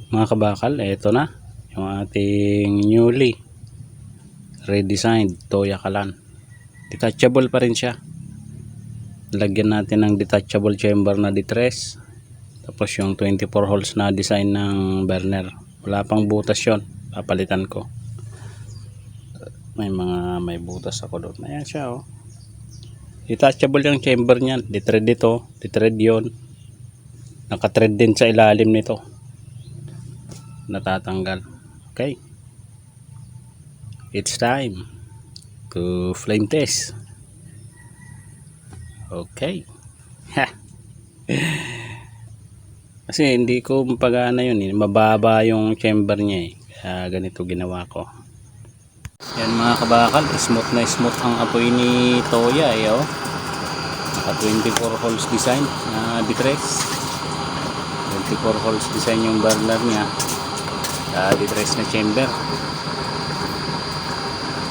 Mga kabakal, eto na yung ating newly redesigned Toya Kalan. Detachable pa rin siya. Lagyan natin ng detachable chamber na D3, tapos yung 24 holes na design ng burner. Wala pang butas yon, papalitan ko. May butas ako doon. Ayan siya, oh. Detachable yung chamber niyan. D-thread ito, D-thread yon. Naka-thread din sa ilalim nito, natatanggal. Okay, it's time to flame test. Okay. Kasi hindi ko pagana yun eh. Mababa yung chamber niya eh. Kaya ganito ginawa ko. Yan mga kabakal, smooth na smooth ang apoy ni Toya eh, oh. Naka 24 holes design na D3. 24 holes design yung burner niya. D3 na chamber.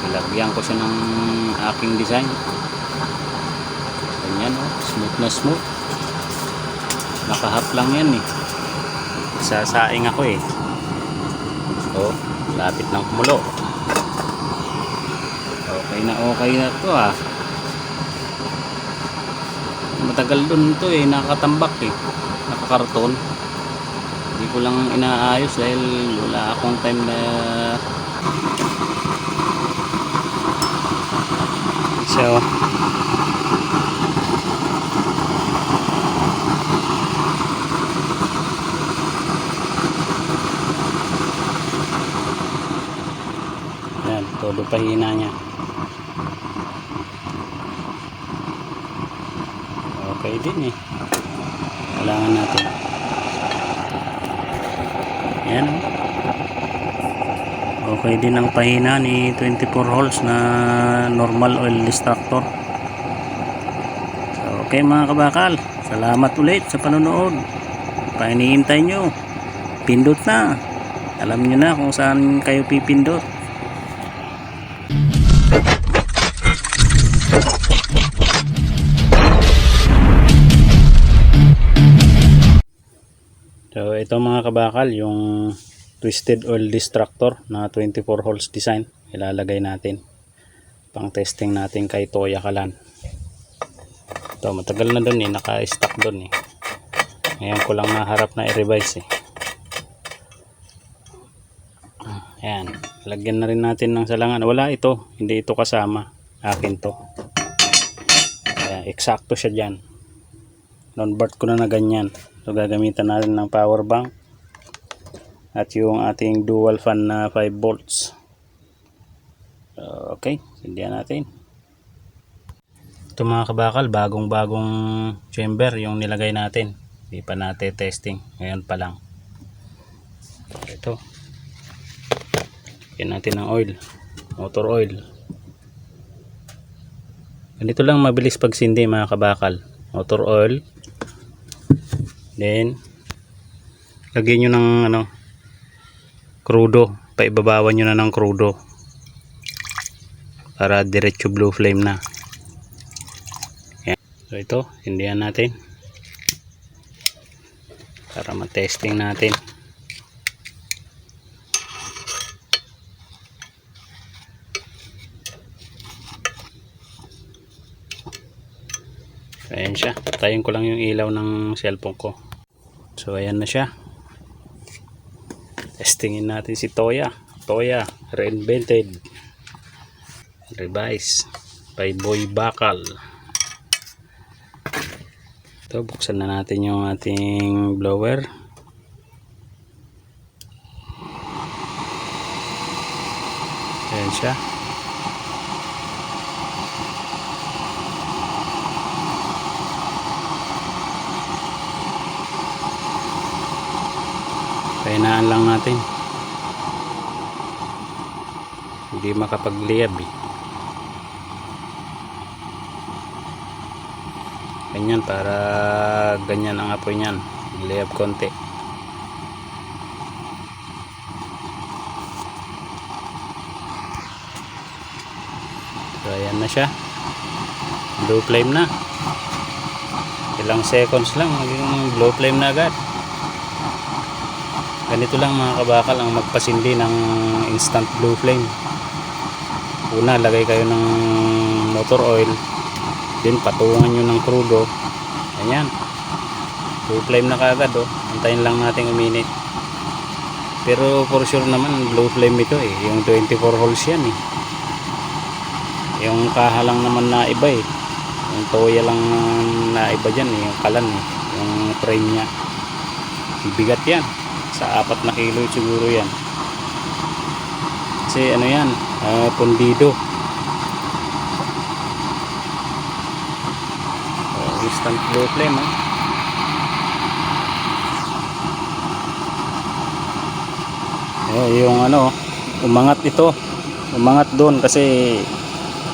Ilagyan ko siya ng aking design. Ganyan, oh. Smooth na smooth. Nakahap lang yan eh. Sasaing ako eh. Oh, lapit ng kumulo. Okay na to ah. Matagal dun to eh, nakatambak eh, nakakarton. Hindi ko lang inaayos dahil wala akong time na so yan, todo pahina niya. Okay din eh, kailangan natin yan. Okay din ang pahina ni 24 holes na normal oil distractor. So, okay mga kabakal, salamat ulit sa panonood. Pahinihintay nyo, pindot na, alam nyo na kung saan kayo pipindot. So ito mga kabakal, yung twisted oil distractor na 24 holes design, ilalagay natin pang testing natin kay Toya Kalan. Ito matagal na dun eh, naka-stack dun eh. Ngayon ko lang naharap na i-revise eh. Ayan, lagyan na rin natin ng salangan. Wala ito, hindi ito kasama, akin to. Ayan, eksakto siya dyan. Non-bart ko na ganyan. So gagamitan natin ng power bank at yung ating dual fan na 5 volts. Okay, sindihan natin. Ito mga kabakal, bagong chamber yung nilagay natin. Hindi pa natin testing, ngayon pa lang. Ito, yan natin ng oil, motor oil. Ganito lang mabilis pagsindi mga kabakal. Motor oil, then lagyan nyo ng crudo, paibabawan nyo na ng crudo para diretso blue flame na. Yan. So ito, hindihan natin para matesting natin. Ayan siya, patayin ko lang yung ilaw ng cellphone ko. So ayan na siya. Testingin natin si Toya reinvented, revised by Boy Bakal. Ito, buksan na natin yung ating blower. Ayan siya. Pahinaan lang natin, hindi makapagliyab eh. Ganyan, para ganyan ang apoy nyan, liyab konti. So ayan na siya, blue flame na. Ilang seconds lang maging blue flame na agad. Ganito lang mga kabakal ang magpasindi ng instant blue flame. Una, lagay kayo ng motor oil, then patungan nyo ng crudo. Ayan, blue flame na kaagad. Antayin lang natin uminit. Pero for sure naman blue flame ito yung 24 holes yan yung kaha lang naman na iba yung toya lang na iba dyan yung kalan yung frame nya bigat yan sa 4 na kilo siguro yan kasi ano yan pundido. Instant blue flame yung ano umangat doon kasi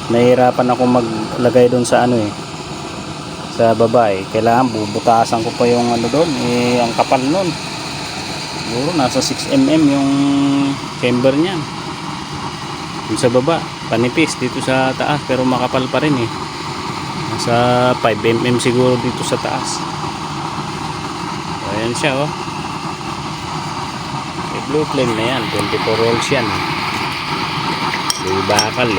nahihirapan ako maglagay doon sa ano sa baba kailangan bubutasan ko pa yung ano doon ang kapal nun siguro nasa 6mm yung chamber niyan yung sa baba panipis dito sa taas pero makapal pa rin nasa 5mm siguro dito sa taas. Ayan siya blue flame na yan 24 rolls yan blue bakal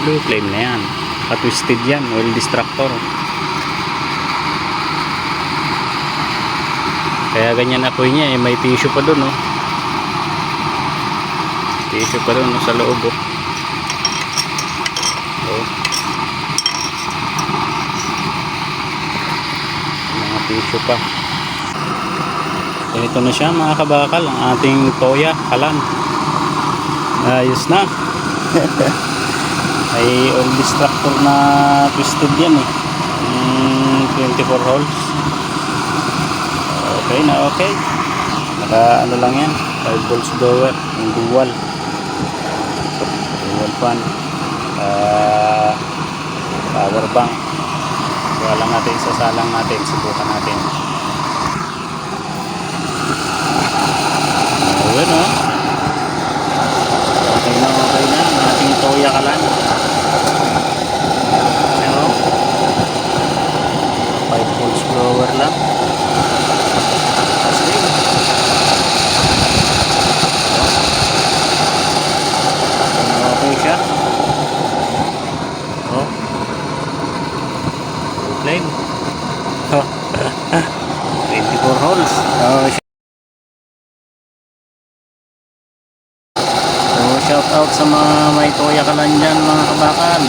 blue flame na yan twisted yan oil distractor kaya ganyan apoy niya may tissue pa dun tissue pa dun sa loob mga tissue pa. Ito na siya mga kabakal ang ating toya kalan. Ayos na. Ay oil distractor na twisted yan 24 holes. Okay na okay. Naka ano lang yan 5 volts blower yung dual fan power bank. Kaya lang natin isasalang natin subukan natin. Ayan okay na ang ating toya kalan. Ayan 5 volts blower lang. Okay siya flame 24 holes shout out sa mga may toya kalan dyan mga kabakal.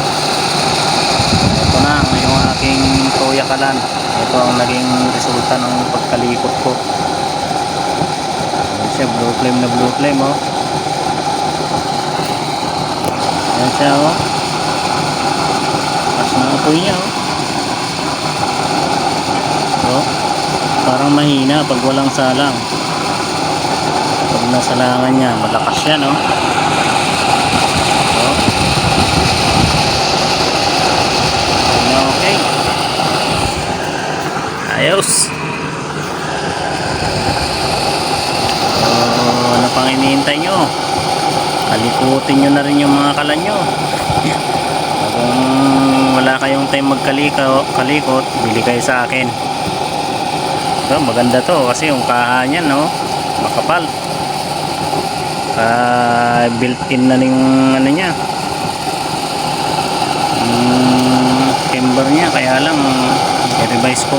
Ito na yung aking toya kalan. Ito ang naging resulta ng pagkalikot ko. Ayan siya blue flame na blue flame ayan siya as na apoy niya parang mahina pag walang salang. Pag nasalangan niya malakas yan okay ayos. Ano pang hinihintay nyo? Kalikutin nyo na rin yung mga kalan nyo. Kung wala kayong time magkalikot bili kayo sa akin. Maganda to kasi yung kaha niyan makapal built in na yung ano niya chamber niya kaya lang i-revise ko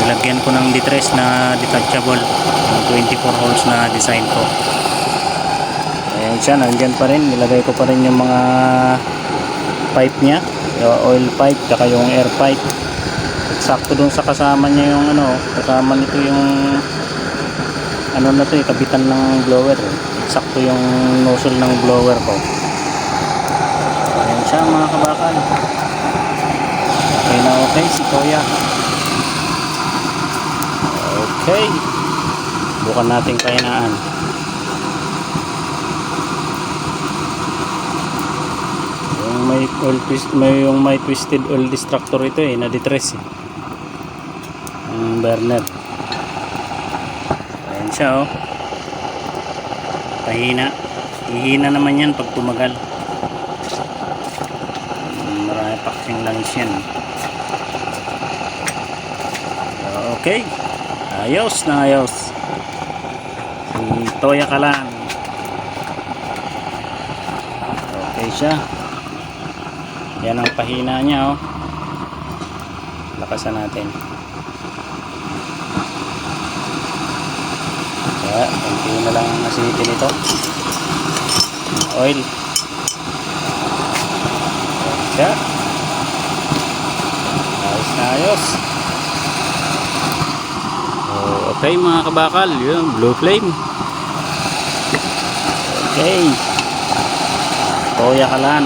nilagyan ko ng detress na detachable yung 24 holes na design ko. Ayan siya nandyan pa rin nilagay ko pa rin yung mga pipe niya yung oil pipe saka yung air pipe sakto dun sa kasama niya yung kasama nito yung na to kabitan ng blower sakto yung nozzle ng blower ko. Ayan siya mga kabakal okay na okay si toya. Okay bukan natin kainaan yung may twisted oil distractor ito na detress ang burner. Ayan siya pahina ihina naman yan pag tumagal marami paksing langis yan. Okay Ayos na ayos. Toya ka lang. Okay siya. Yan ang pahina niya, oh. Lakasan natin. Kaya, konti na lang ang asinipin nito. Oil. Siya. Ayos na ayos. Okay mga kabakal, yun, blue flame. Okay. Toya kalan.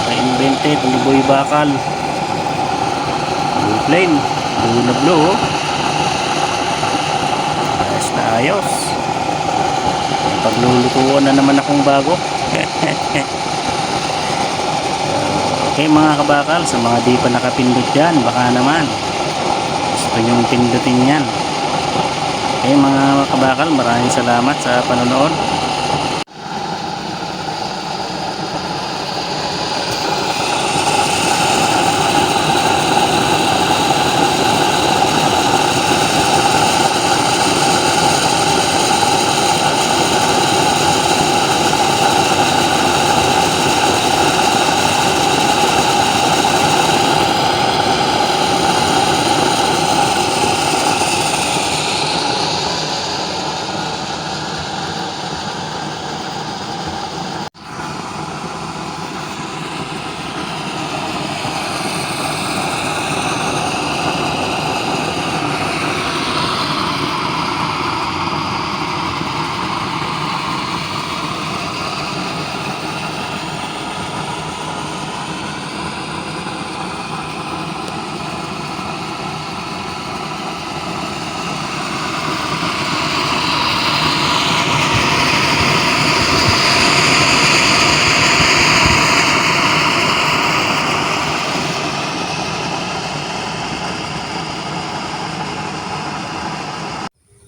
Na-invented, liboy bakal. Blue flame. Blue na blue, oh. Ayos na ayos. Paglulutuan na naman akong bago. Okay mga kabakal, sa mga di pa nakapindot dyan, baka naman gusto nyong pindutin yan. Okay mga kabakal, maraming salamat sa panonood.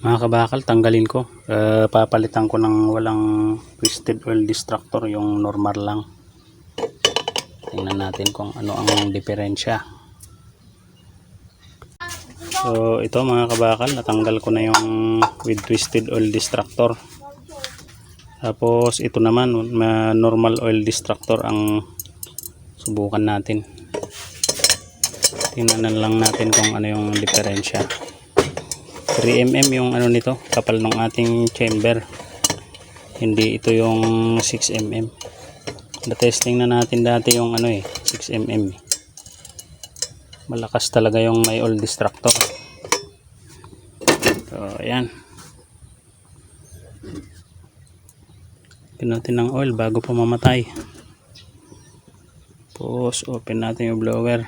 Mga kabakal, tanggalin ko. Papalitan ko ng walang twisted oil distractor, yung normal lang. Tingnan natin kung ano ang diferensya. So ito mga kabakal, natanggal ko na yung with twisted oil distractor. Tapos ito naman, normal oil distractor ang subukan natin. Tingnan lang natin kung ano yung diferensya. 3mm yung ano nito, kapal ng ating chamber, hindi ito yung 6mm. Na-testing na natin dati yung ano 6mm. Malakas talaga yung may oil distractor. So ayan, natin ng oil bago pa mamatay. Tapos open natin yung blower.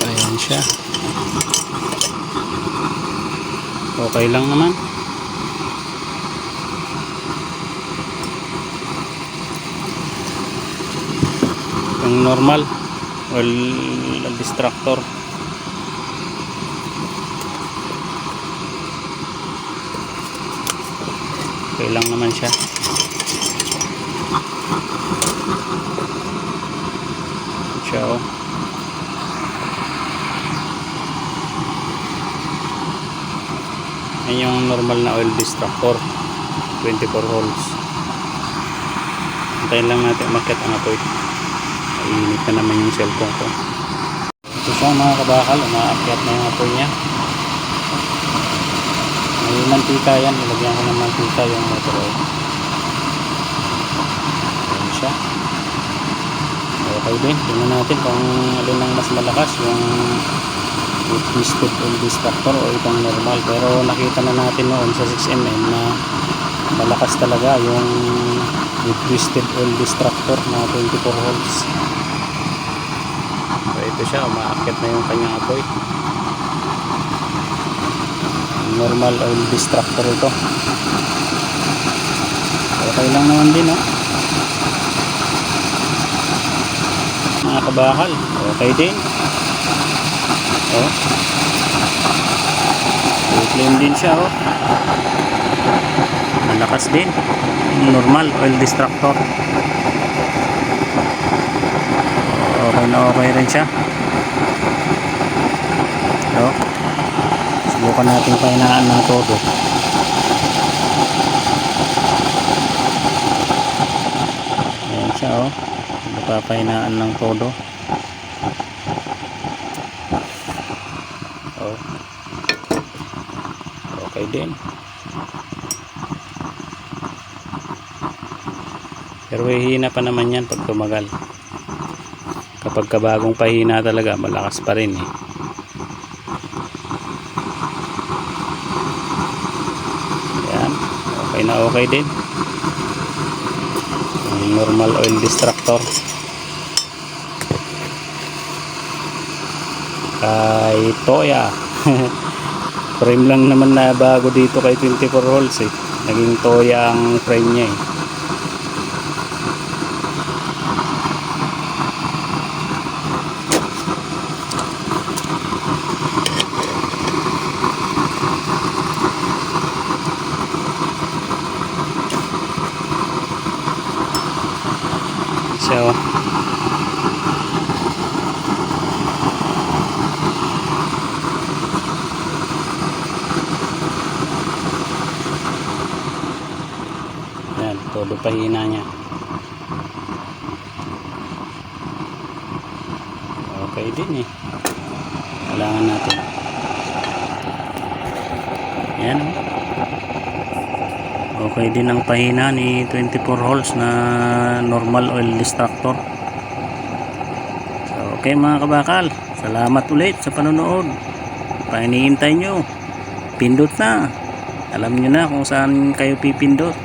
Ayan siya. Okay lang naman. Yung normal oil distractor, okay lang naman siya. Ciao. Yan yung normal na oil distractor, 24 holes. Hintayin lang natin umakyat ang apoy. Mainit na naman yung cellphone ko. Ito siya mga kabakal, umaakyat na yung apoy niya. May mantika yan, nilagyan ko ng mantika yung motor oil. Ayan siya. Okay din, tingnan natin kung alin ang mas malakas, yung twisted oil distractor o itong normal. Pero nakita na natin noon sa 6mm na malakas talaga yung twisted oil distractor na 24 holes. So ito siya, umaakyat na yung kanyang apoy. Normal oil distractor ito. Okay lang naman din, oh. Mga kabakal, okay din. Oh. clean din siya oh. Malakas din. Normal oil distractor. Okay na okay rin siya. So, subukan natin pahinaan ng todo. Ayan siya oh. Papahinaan ng todo. Oh. Okay din. Pero hihina pa naman yan pag tumagal. Kapag kabagong pahina talaga, malakas pa rin eh. Yan. Okay na okay din. Normal oil distractor. Kay Toya. Frame lang naman na bago dito kay 24 holes eh. Naging Toya ang frame niya eh. So, yan, todo pahina niya. Okay din eh. Kailangan natin. Yan. Okay din ang pahina ni 24 holes na normal oil distractor. So, okay mga kabakal. Salamat ulit sa panonood. Pahinihintay nyo. Pindot na. Alam nyo na kung saan kayo pipindot.